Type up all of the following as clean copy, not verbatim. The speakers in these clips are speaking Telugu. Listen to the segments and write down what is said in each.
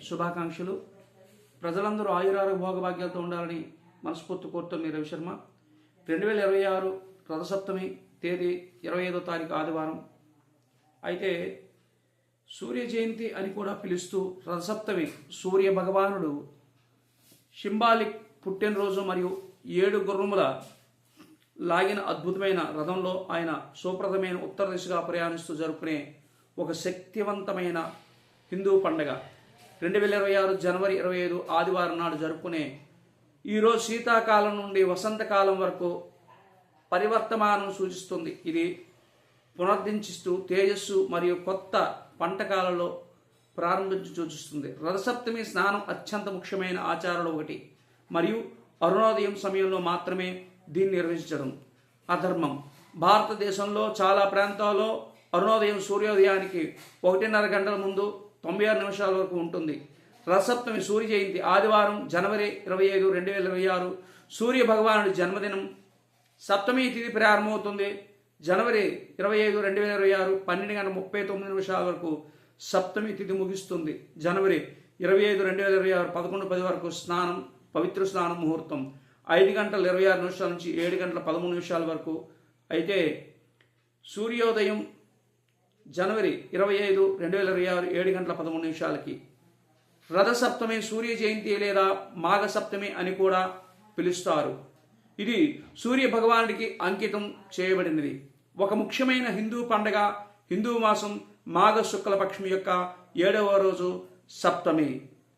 శుభాకాంక్షలు. ప్రజలందరూ ఆయురారోగ్య భోగభాగ్యాలతో ఉండాలని మనస్ఫూర్తి కోరుతుంది రవిశర్మ. 2026 రథసప్తమి తేదీ 25వ తారీఖు ఆదివారం. అయితే సూర్య జయంతి అని కూడా పిలుస్తూ రథసప్తమి సూర్య భగవానుడు సింబాలిక్ పుట్టినరోజు మరియు 7 గుర్రముల లాగిన అద్భుతమైన రథంలో ఆయన సుప్రదమైన ఉత్తర దిశగా ప్రయాణిస్తూ జరుపుకునే ఒక శక్తివంతమైన హిందూ పండగ 2026 జనవరి 25 ఆదివారం నాడు జరుపుకునే ఈరోజు శీతాకాలం నుండి వసంతకాలం వరకు పరివర్తమానం సూచిస్తుంది. ఇది పునర్దించిస్తూ తేజస్సు మరియు కొత్త పంటకాలలో ప్రారంభించి సూచిస్తుంది. రథసప్తమి స్నానం అత్యంత ముఖ్యమైన ఆచారాలు ఒకటి మరియు అరుణోదయం సమయంలో మాత్రమే దీన్ని నిర్వహించడం అధర్మం. భారతదేశంలో చాలా ప్రాంతాల్లో అరుణోదయం సూర్యోదయానికి 1.5 గంటల ముందు 96 నిమిషాల వరకు ఉంటుంది. రథసప్తమి సూర్య జయంతి ఆదివారం జనవరి 25, 2026 సూర్య భగవానుడి జన్మదినం. సప్తమి తిథి ప్రారంభమవుతుంది జనవరి 25, 2026 12:39 వరకు సప్తమి తిథి ముగిస్తుంది. జనవరి 25, 2026 11:10 వరకు స్నానం, పవిత్ర స్నానం ముహూర్తం 5:26 నుంచి 7:13 వరకు. అయితే సూర్యోదయం జనవరి 25, 2026 7:13 రథసప్తమి సూర్య జయంతి లేదా మాఘ సప్తమి అని కూడా పిలుస్తారు. ఇది సూర్య భగవానుడికి అంకితం చేయబడినది. ఒక ముఖ్యమైన హిందూ పండగ. హిందూ మాసం మాఘ శుక్లపక్షం యొక్క 7వ రోజు సప్తమి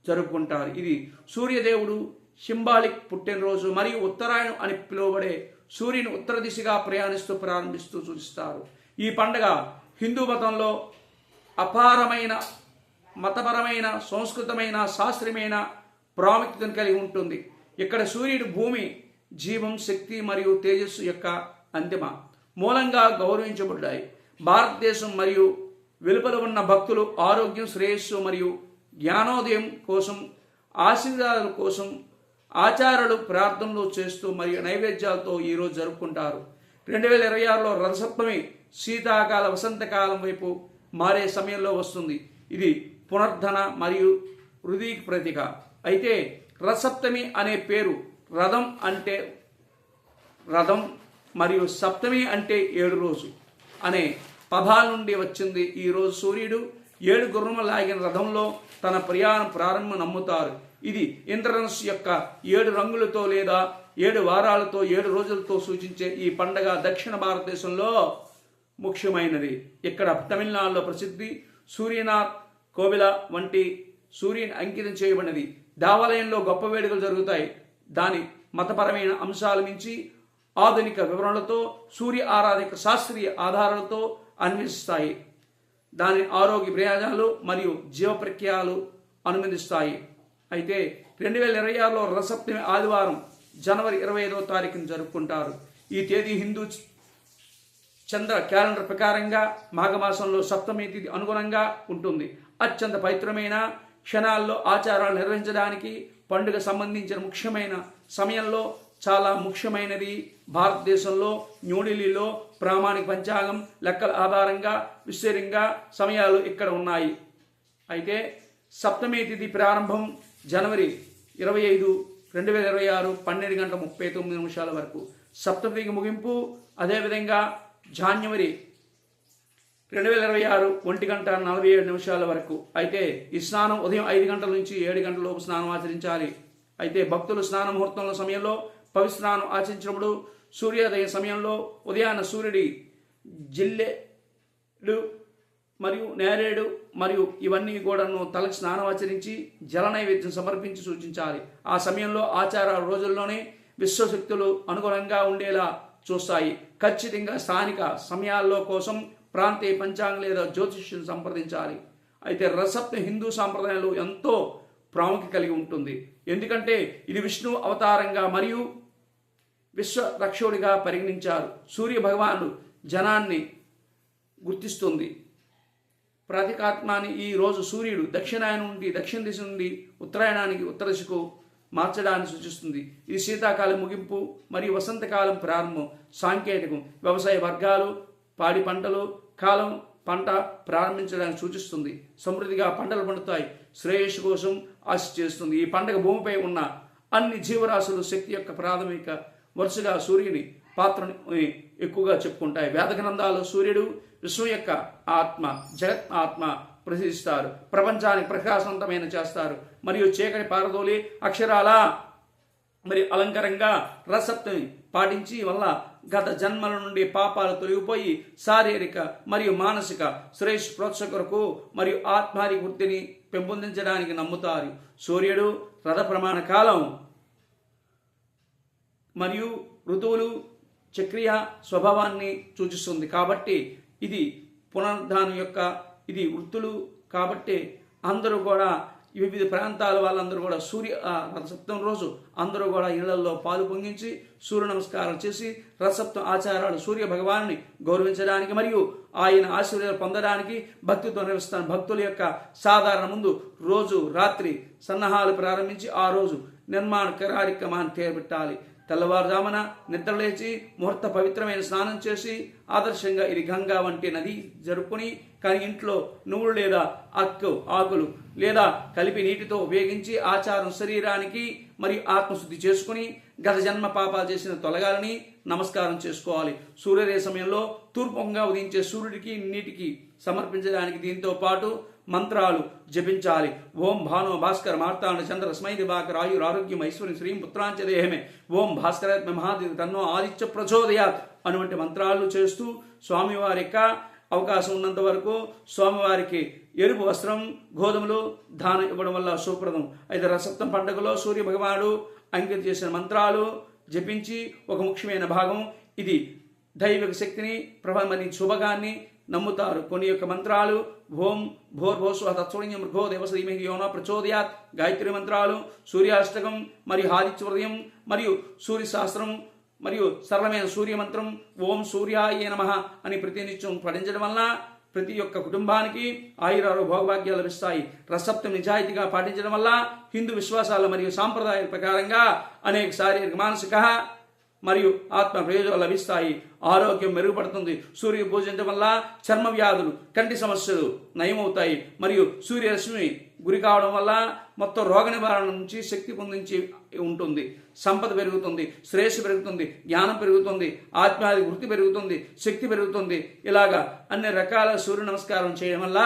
జరుపుకుంటారు. ఇది సూర్యదేవుడు సింబాలిక్ పుట్టినరోజు మరియు ఉత్తరాయణం అని పిలువబడే సూర్యుని ఉత్తర దిశగా ప్రారంభిస్తూ సూచిస్తారు. ఈ పండగ హిందూ మతంలో అపారమైన మతపరమైన, సంస్కృతమైన, శాస్త్రీయమైన ప్రాముఖ్యతను కలిగి ఉంటుంది. ఇక్కడ సూర్యుడు భూమి, జీవం, శక్తి మరియు తేజస్సు యొక్క అంతిమ మూలంగా గౌరవించబడ్డాయి. భారతదేశం మరియు వెలుపల ఉన్న భక్తులు ఆరోగ్యం, శ్రేయస్సు మరియు జ్ఞానోదయం కోసం, ఆశీర్వాదాల కోసం ఆచారాలు, ప్రార్థనలు చేస్తూ మరియు నైవేద్యాలతో ఈరోజు జరుపుకుంటారు. 2026లో రథసప్తమి శీతాకాల వసంతకాలం వైపు మారే సమయంలో వస్తుంది. ఇది పునర్ధన మరియు వృద్ధికి ప్రతీక. అయితే రథసప్తమి అనే పేరు రథం అంటే రథం మరియు సప్తమి అంటే 7 రోజు అనే పదాల నుండి వచ్చింది. ఈరోజు సూర్యుడు 7 గుర్రములు లాగిన రథంలో తన ప్రయాణం ప్రారంభం నమ్ముతారు. ఇది ఇంద్రధనుస్సు యొక్క 7 రంగులతో లేదా 7 వారాలతో 7 రోజులతో సూచించే ఈ పండగ దక్షిణ భారతదేశంలో ముఖ్యమైనది. ఇక్కడ తమిళనాడులో ప్రసిద్ధి సూర్యనాథ్ కోవిల వంటి సూర్యుని అంకితం చేయబడినది. దేవాలయంలో గొప్ప వేడుకలు జరుగుతాయి. దాని మతపరమైన అంశాల మించి ఆధునిక వివరణలతో సూర్య ఆరాధక శాస్త్రీయ ఆధారాలతో అన్వేషిస్తాయి. దాని ఆరోగ్య ప్రయోజనాలు మరియు జీవ ప్రక్రియలు అనుమతిస్తాయి. అయితే 2026లో రథసప్తమి ఆదివారం జనవరి 25వ తారీఖున జరుపుకుంటారు. ఈ తేదీ హిందూ చంద్ర క్యాలెండర్ ప్రకారంగా మాఘమాసంలో సప్తమి తిథి అనుగుణంగా ఉంటుంది. అత్యంత పవిత్రమైన క్షణాల్లో ఆచారాలు నిర్వహించడానికి పండుగ సంబంధించిన ముఖ్యమైన సమయంలో చాలా ముఖ్యమైనది. భారతదేశంలో న్యూఢిల్లీలో ప్రామాణిక పంచాంగం లెక్కల ఆధారంగా విస్తృతంగా సమయాలు ఇక్కడ ఉన్నాయి. అయితే సప్తమి తిథి ప్రారంభం జనవరి 25, 2026 12:39 వరకు. సప్తమికి ముగింపు అదేవిధంగా జనవరి 2026 1:47 వరకు. అయితే ఈ స్నానం ఉదయం 5 గంటల నుంచి 7 గంటల లోపు స్నానం ఆచరించాలి. అయితే భక్తులు స్నాన ముహూర్తంలో సమయంలో పవిత్ర స్నానం ఆచరించినప్పుడు సూర్యోదయ సమయంలో ఉదయాన్న సూర్యుడి జిల్లెడు మరియు నేరేడు మరియు ఇవన్నీ కూడాను తలకు స్నానం ఆచరించి జల నైవేద్యం సమర్పించి సూచించాలి. ఆ సమయంలో ఆచార రోజుల్లోనే విశ్వశక్తులు అనుగుణంగా ఉండేలా చూస్తాయి. ఖచ్చితంగా స్థానిక సమయాల్లో కోసం ప్రాంతీయ పంచాంగం లేదా జ్యోతిష్యం సంప్రదించాలి. అయితే రథసప్తమి హిందూ సాంప్రదాయంలో ఎంతో ప్రాముఖ్యత కలిగి ఉంటుంది. ఎందుకంటే ఇది విష్ణు అవతారంగా మరియు విశ్వ రక్షకుడిగా పరిగణించారు. సూర్య భగవానుడు జనాన్ని గుర్తిస్తుంది. ప్రతీకాత్మాన్ని ఈ రోజు సూర్యుడు దక్షిణాయనం నుండి దక్షిణ దిశ నుండి ఉత్తరాయణానికి ఉత్తర దిశకు మార్చడాన్ని సూచిస్తుంది. ఇది శీతాకాలం ముగింపు మరియు వసంతకాలం ప్రారంభం. సాంకేతికం వ్యవసాయ వర్గాలు పాడి పంటలు కాలం పంట ప్రారంభించడానికి సూచిస్తుంది. సమృద్ధిగా పంటలు పండుతాయి. శ్రేయస్సు కోసం ఆశ చేస్తుంది. ఈ పండగ భూమిపై ఉన్న అన్ని జీవరాశులు శక్తి యొక్క ప్రాథమిక వరుసగా సూర్యుని పాత్రని ఎక్కువగా చెప్పుకుంటాయి. వేద గ్రంథాలు సూర్యుడు విశ్వం యొక్క ఆత్మ, జగత్ ఆత్మ ప్రతిష్ఠిస్తారు, ప్రపంచానికి ప్రకాశవంతమైన చేస్తారు మరియు చీకటి పారదోలి అక్షరాల మరి అలంకారంగా రసప్తమి పాటించి వల్ల గత జన్మల నుండి పాపాలు తొలగిపోయి శారీరక మరియు మానసిక శ్రేష్ఠ ప్రోత్సాహకులకు మరియు ఆత్మారి వృత్తిని పెంపొందించడానికి నమ్ముతారు. సూర్యుడు రథ ప్రమాణ కాలం మరియు ఋతువులు చక్రీయ స్వభావాన్ని సూచిస్తుంది. కాబట్టి ఇది పునరుద్ధానం యొక్క ఇది వృత్తులు. కాబట్టి అందరూ కూడా వివిధ ప్రాంతాల వాళ్ళందరూ కూడా రథసప్తమి రోజు అందరూ కూడా ఇళ్లలో పాలు పొంగించి సూర్య నమస్కారం చేసి రథసప్తం ఆచారాలు సూర్య భగవాన్ని గౌరవించడానికి మరియు ఆయన ఆశీర్వాదాలు పొందడానికి భక్తితో నిర్వహిస్తాను. భక్తుల యొక్క సాధారణ ముందు రోజు రాత్రి సన్నాహాలు ప్రారంభించి ఆ రోజు నిర్మాణ కార్యక్రమాన్ని చేపట్టాలి. తెల్లవారుజామున నిద్రలేచి ముహూర్త పవిత్రమైన స్నానం చేసి ఆదర్శంగా ఇది గంగా వంటి నది జరుపుకుని కానీ ఇంట్లో నువ్వులు లేదా ఆకులు లేదా కలిపి నీటితో ఉపయోగించి ఆచారం శరీరానికి మరియు ఆత్మశుద్ధి చేసుకుని గత జన్మ పాపాలు చేసిన తొలగాలని నమస్కారం చేసుకోవాలి. సూర్యోదయ సమయంలో తూర్పుగా ఉదయించే సూర్యుడికి నీటికి సమర్పించడానికి దీంతో పాటు మంత్రాలు జపించాలి. ఓం భానో భాస్కర మార్తాండ చంద్ర స్మై దివాకర్ ఆయుర్ ఆరోగ్యం ఐశ్వర్యం శ్రీం పుత్రాంచ దేహమే ఓం భాస్కరాత్మ మహాదేవి తన్నో ఆదిత్య ప్రచోదయాత్ అటువంటి మంత్రాలు చేస్తూ స్వామివారి యొక్క అవకాశం ఉన్నంత వరకు స్వామివారికి ఎరుపు వస్త్రం గోధుమలు దానం ఇవ్వడం వల్ల శుభప్రదం. అయితే రథసప్తమి పండుగలో సూర్య భగవానుడు అంకితం చేసిన మంత్రాలు జపించి ఒక ముఖ్యమైన భాగం ఇది దైవిక శక్తిని మరి శుభగాన్ని నమ్ముతారు. కొన్ని యొక్క మంత్రాలు ఓం భోర్భోస్వ తత్సూర్యం మృగో దేవశ్రీమహి యోన ప్రచోదయాత్ గాయత్రి మంత్రాలు, సూర్యాష్టకం మరియు ఆదిత్య హృదయం మరియు సూర్య శాస్త్రం మరియు సరళమైన సూర్య మంత్రం ఓం సూర్యాయ నమః అని ప్రతినిత్యం పఠించడం వల్ల ప్రతి ఒక్క కుటుంబానికి ఆయురాలు భోగభాగ్యాలు లభిస్తాయి. రథసప్తమి నిజాయితీగా పాటించడం వల్ల హిందూ విశ్వాసాలు మరియు సాంప్రదాయాల ప్రకారంగా అనేక శారీరక మానసిక మరియు ఆత్మ ప్రయోజనాలు లభిస్తాయి. ఆరోగ్యం మెరుగుపడుతుంది. సూర్య పూజించడం వల్ల చర్మ వ్యాధులు కంటి సమస్యలు నయమవుతాయి మరియు సూర్యరశ్మి గురి కావడం వల్ల మొత్తం రోగ నివారణ నుంచి శక్తి పొందించి ఉంటుంది. సంపద పెరుగుతుంది, శ్రేయస్సు పెరుగుతుంది, జ్ఞానం పెరుగుతుంది, ఆత్మాది వృత్తి పెరుగుతుంది, శక్తి పెరుగుతుంది. ఇలాగా అన్ని రకాల సూర్య నమస్కారం చేయడం వల్ల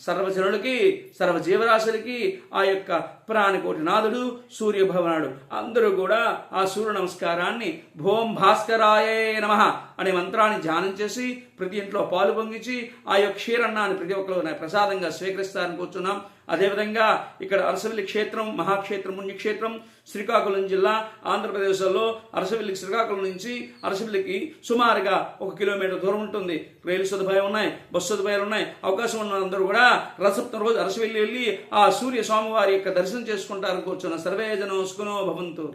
సర్వజనులకి సర్వజీవరాశులకి ఆ యొక్క ప్రాణికోటి నాథుడు సూర్యభవనాడు అందరూ కూడా ఆ సూర్య నమస్కారాన్ని భోం భాస్కరాయే నమః అనే మంత్రాన్ని ధ్యానం చేసి ప్రతి ఇంట్లో పాలు పొంగించి ఆ యొక్క క్షీరన్నాన్ని ప్రతి ఒక్కరు ప్రసాదంగా స్వీకరిస్తారని కూర్చున్నాం. అదేవిధంగా ఇక్కడ అరసవల్లి క్షేత్రం మహాక్షేత్రం పుణ్యక్షేత్రం శ్రీకాకుళం జిల్లా ఆంధ్రప్రదేశ్లో అరసవల్లికి శ్రీకాకుళం నుంచి అరసవల్లికి సుమారుగా 1 కిలోమీటర్ దూరం ఉంటుంది. రైలు సదుపాయం ఉన్నాయి, బస్సు సదుపాయాలు ఉన్నాయి. అవకాశం ఉన్న అందరూ కూడా రథసప్తమి రోజు అరసవల్లి వెళ్ళి ఆ సూర్య స్వామివారి యొక్క దర్శనం చేసుకుంటారని కూర్చున్న సర్వే జనో సుఖినో భవంతు.